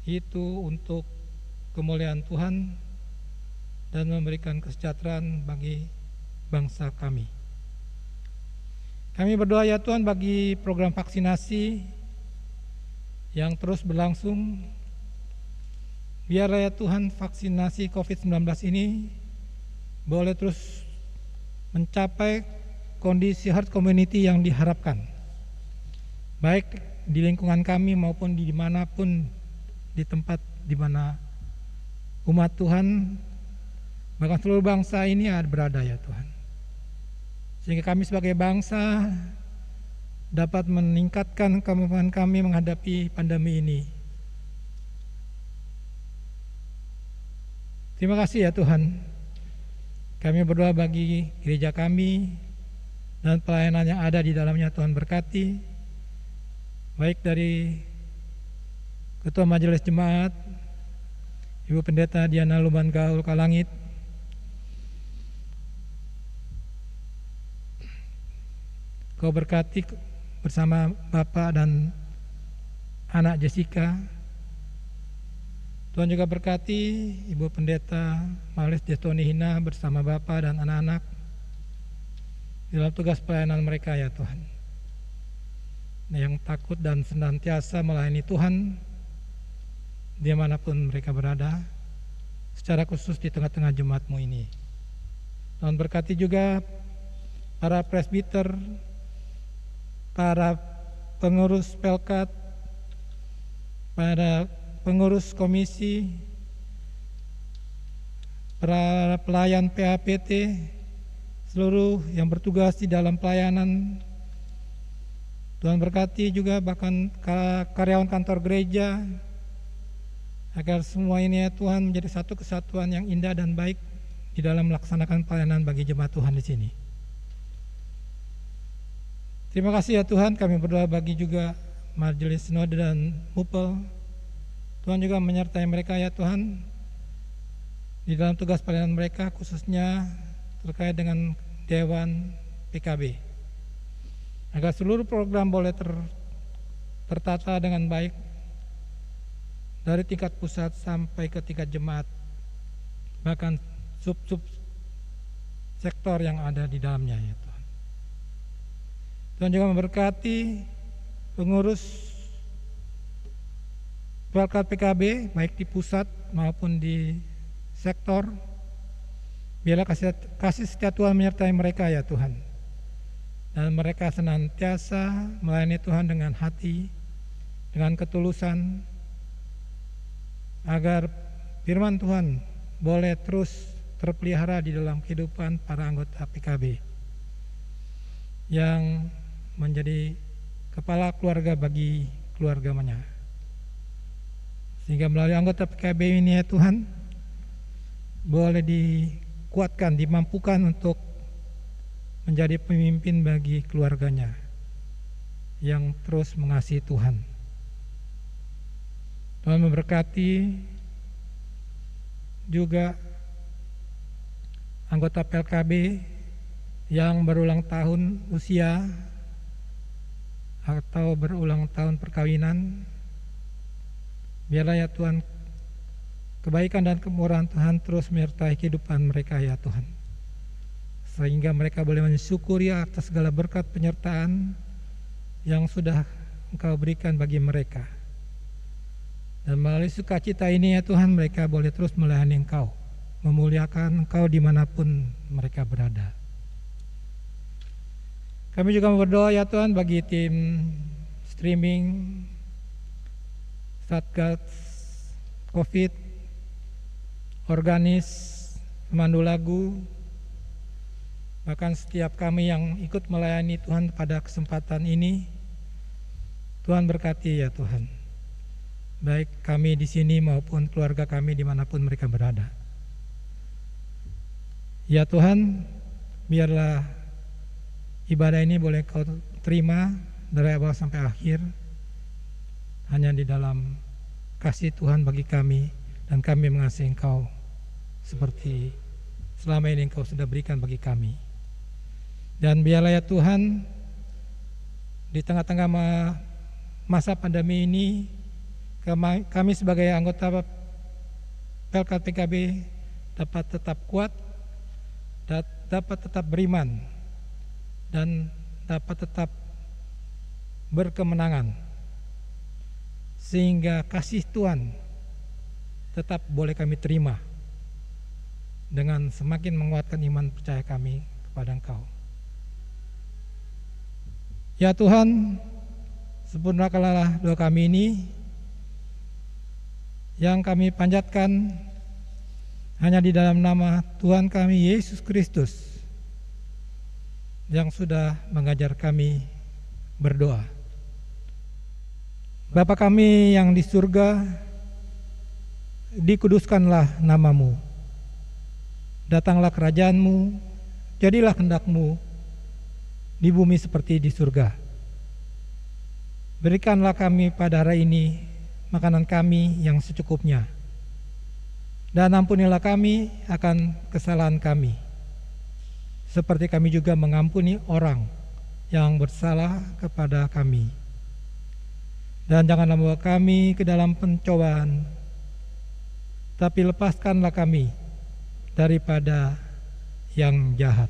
itu untuk kemuliaan Tuhan dan memberikan kesejahteraan bagi bangsa kami. Kami berdoa ya Tuhan bagi program vaksinasi yang terus berlangsung. Biarlah ya Tuhan vaksinasi COVID-19 ini boleh terus mencapai kondisi herd immunity yang diharapkan, baik di lingkungan kami maupun di dimanapun, di tempat di mana umat Tuhan, bahkan seluruh bangsa ini berada ya Tuhan, sehingga kami sebagai bangsa dapat meningkatkan kemampuan kami menghadapi pandemi ini. Terima kasih ya Tuhan. Kami berdoa bagi gereja kami dan pelayanan yang ada di dalamnya. Tuhan berkati, baik dari Ketua Majelis Jemaat, Ibu Pendeta Diana Luban Gaul Kalangit, Kau berkati bersama Bapak dan anak Jessica. Tuhan juga berkati Ibu Pendeta Malis Destoni Hina bersama Bapak dan anak-anak dalam tugas pelayanan mereka ya Tuhan, yang takut dan senantiasa melayani Tuhan dimanapun mereka berada, secara khusus di tengah-tengah jemaat-Mu ini. Tuhan berkati juga para presbiter, para pengurus Pelkat, para pengurus komisi, para pelayan PAPT, seluruh yang bertugas di dalam pelayanan. Tuhan berkati juga bahkan karyawan kantor gereja, agar semua ini ya Tuhan menjadi satu kesatuan yang indah dan baik di dalam melaksanakan pelayanan bagi jemaat Tuhan di sini. Terima kasih ya Tuhan, kami berdoa bagi juga Majelis Sinode dan MUPEL. Tuhan juga menyertai mereka ya Tuhan di dalam tugas pelayanan mereka, khususnya terkait dengan Dewan PKB. Agar seluruh program boleh tertata dengan baik dari tingkat pusat sampai ke tingkat jemaat, bahkan sub-sub sektor yang ada di dalamnya ya Tuhan. Tuhan juga memberkati pengurus perangkat PKB baik di pusat maupun di sektor. Biarlah kasih setia Tuhan menyertai mereka ya Tuhan. Dan mereka senantiasa melayani Tuhan dengan hati, dengan ketulusan, agar firman Tuhan boleh terus terpelihara di dalam kehidupan para anggota PKB yang menjadi kepala keluarga bagi keluarganya. Sehingga melalui anggota PKB ini ya Tuhan, boleh dikuatkan, dimampukan untuk menjadi pemimpin bagi keluarganya yang terus mengasihi Tuhan. Tuhan memberkati juga anggota PKB yang berulang tahun usia atau berulang tahun perkawinan. Biarlah ya Tuhan, kebaikan dan kemurahan Tuhan terus menyertai kehidupan mereka ya Tuhan, sehingga mereka boleh mensyukuri atas segala berkat penyertaan yang sudah Engkau berikan bagi mereka. Dan melalui sukacita ini ya Tuhan, mereka boleh terus melayani Engkau, memuliakan Engkau dimanapun mereka berada. Kami juga berdoa ya Tuhan bagi tim streaming Satgas COVID, organis, pemandu lagu, bahkan setiap kami yang ikut melayani Tuhan pada kesempatan ini. Tuhan berkati ya Tuhan, baik kami di sini maupun keluarga kami dimanapun mereka berada. Ya Tuhan, biarlah ibadah ini boleh Kau terima dari awal sampai akhir, hanya di dalam kasih Tuhan bagi kami, dan kami mengasihi Engkau seperti selama ini Engkau sudah berikan bagi kami. Dan biarlah ya Tuhan, di tengah-tengah masa pandemi ini, kami sebagai anggota PLK PKB dapat tetap kuat, dapat tetap beriman, dan dapat tetap berkemenangan, sehingga kasih Tuhan tetap boleh kami terima dengan semakin menguatkan iman percaya kami kepada Engkau. Ya Tuhan, sempurnakanlah doa kami ini yang kami panjatkan hanya di dalam nama Tuhan kami Yesus Kristus yang sudah mengajar kami berdoa. Bapa kami yang di surga, dikuduskanlah nama-Mu. Datanglah kerajaan-Mu, jadilah kehendak-Mu di bumi seperti di surga. Berikanlah kami pada hari ini makanan kami yang secukupnya, dan ampunilah kami akan kesalahan kami, seperti kami juga mengampuni orang yang bersalah kepada kami. Dan janganlah membawa kami ke dalam pencobaan, tapi lepaskanlah kami daripada yang jahat.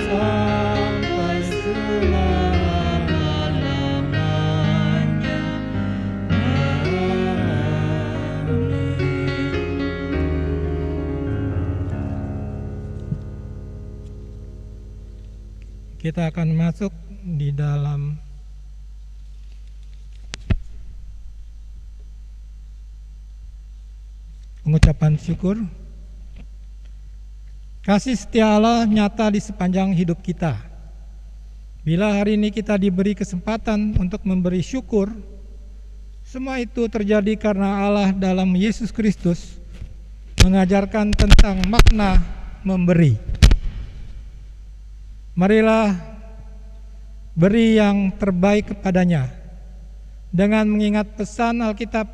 Sampai selama-lamanya.
Kita akan masuk di dalam pengucapan syukur. Kasih setia Allah nyata di sepanjang hidup kita. Bila hari ini kita diberi kesempatan untuk memberi syukur, semua itu terjadi karena Allah dalam Yesus Kristus mengajarkan tentang makna memberi. Marilah beri yang terbaik kepadanya dengan mengingat pesan Alkitab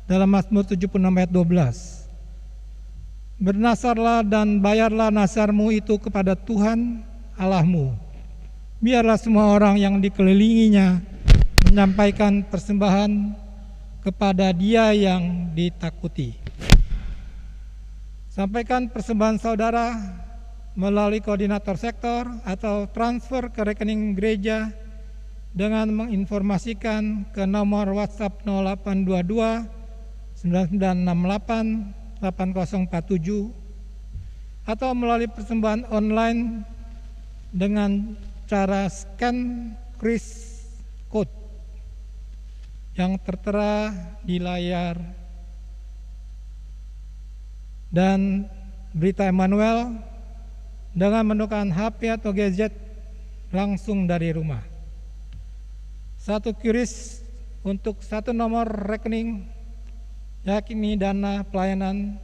dalam Mazmur 76 ayat 12. Bernasarlah dan bayarlah nasarmu itu kepada Tuhan Allahmu. Biarlah semua orang yang dikelilinginya menyampaikan persembahan kepada Dia yang ditakuti. Sampaikan persembahan saudara melalui koordinator sektor atau transfer ke rekening gereja dengan menginformasikan ke nomor WhatsApp 0822 9968 8047 atau melalui persembahan online dengan cara scan QR code yang tertera di layar dan berita Emmanuel dengan menggunakan HP atau gadget langsung dari rumah. Satu QRIS untuk satu nomor rekening, yakni dana pelayanan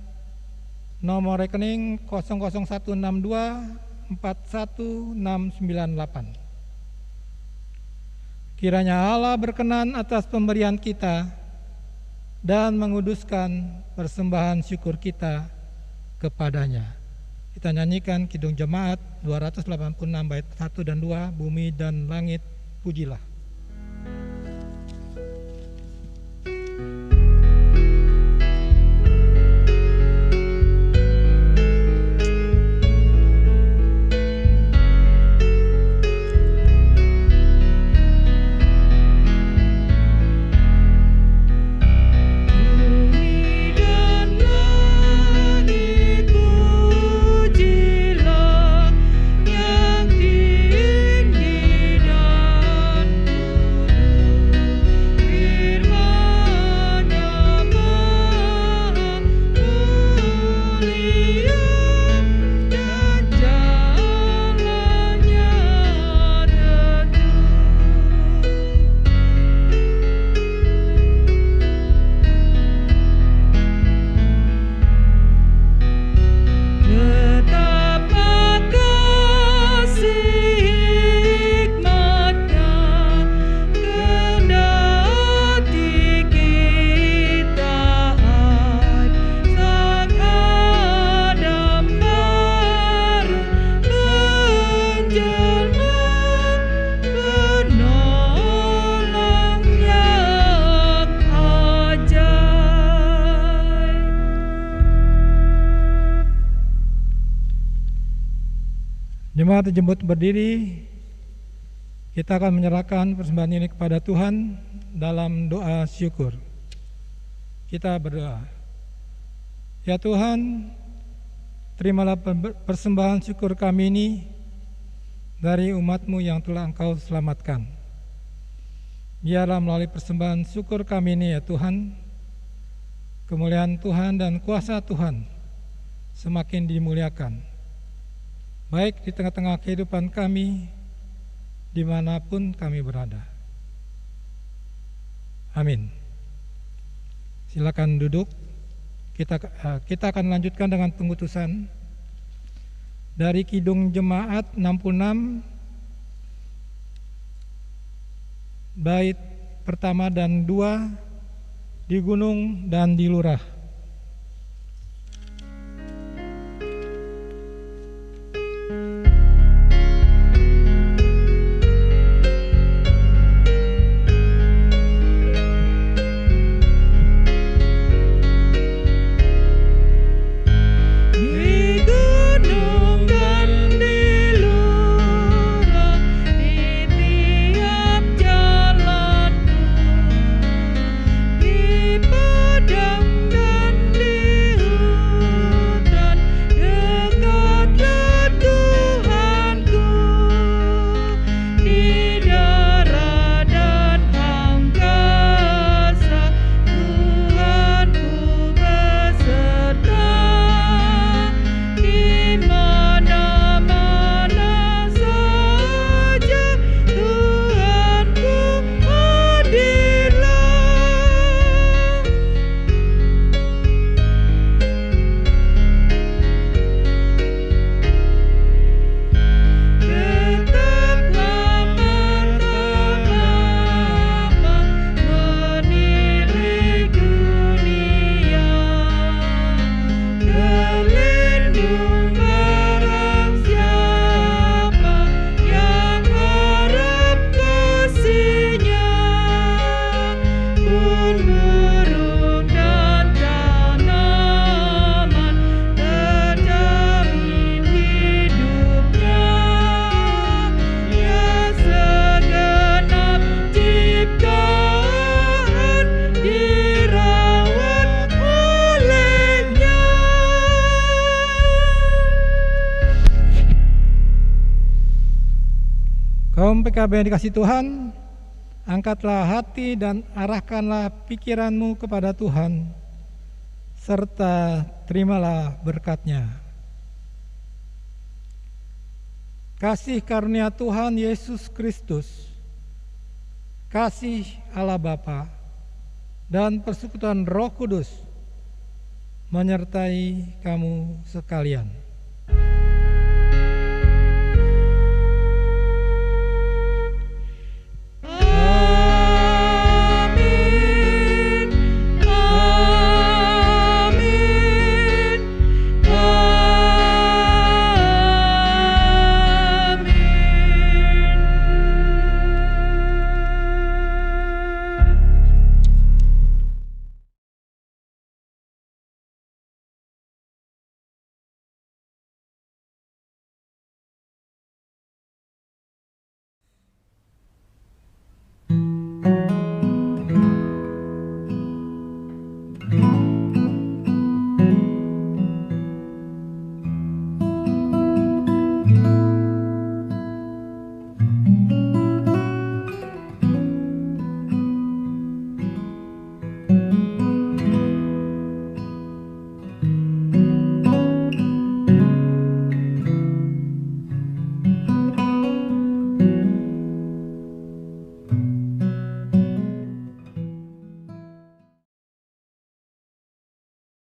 nomor rekening 00162 41698. Kiranya Allah berkenan atas pemberian kita dan menguduskan persembahan syukur kita kepadanya. Kita nyanyikan Kidung Jemaat 286 bait 1 dan 2, Bumi dan Langit Pujilah. Jemaat dijemput berdiri, kita akan menyerahkan persembahan ini kepada Tuhan dalam doa syukur. Kita berdoa. Ya Tuhan, terimalah persembahan syukur kami ini dari umat-Mu yang telah Engkau selamatkan. Biarlah melalui persembahan syukur kami ini ya Tuhan, kemuliaan Tuhan dan kuasa Tuhan semakin dimuliakan, baik di tengah-tengah kehidupan kami, dimanapun kami berada. Amin. Silakan duduk. Kita akan lanjutkan dengan pengutusan dari Kidung Jemaat 66 bait pertama dan 2 di gunung dan di lurah.
Padang
Kaum PKB yang dikasihi Tuhan, angkatlah hati dan arahkanlah pikiranmu kepada Tuhan, serta terimalah berkat-Nya. Kasih karunia Tuhan Yesus Kristus, kasih Allah Bapa, dan persekutuan Roh Kudus menyertai kamu sekalian.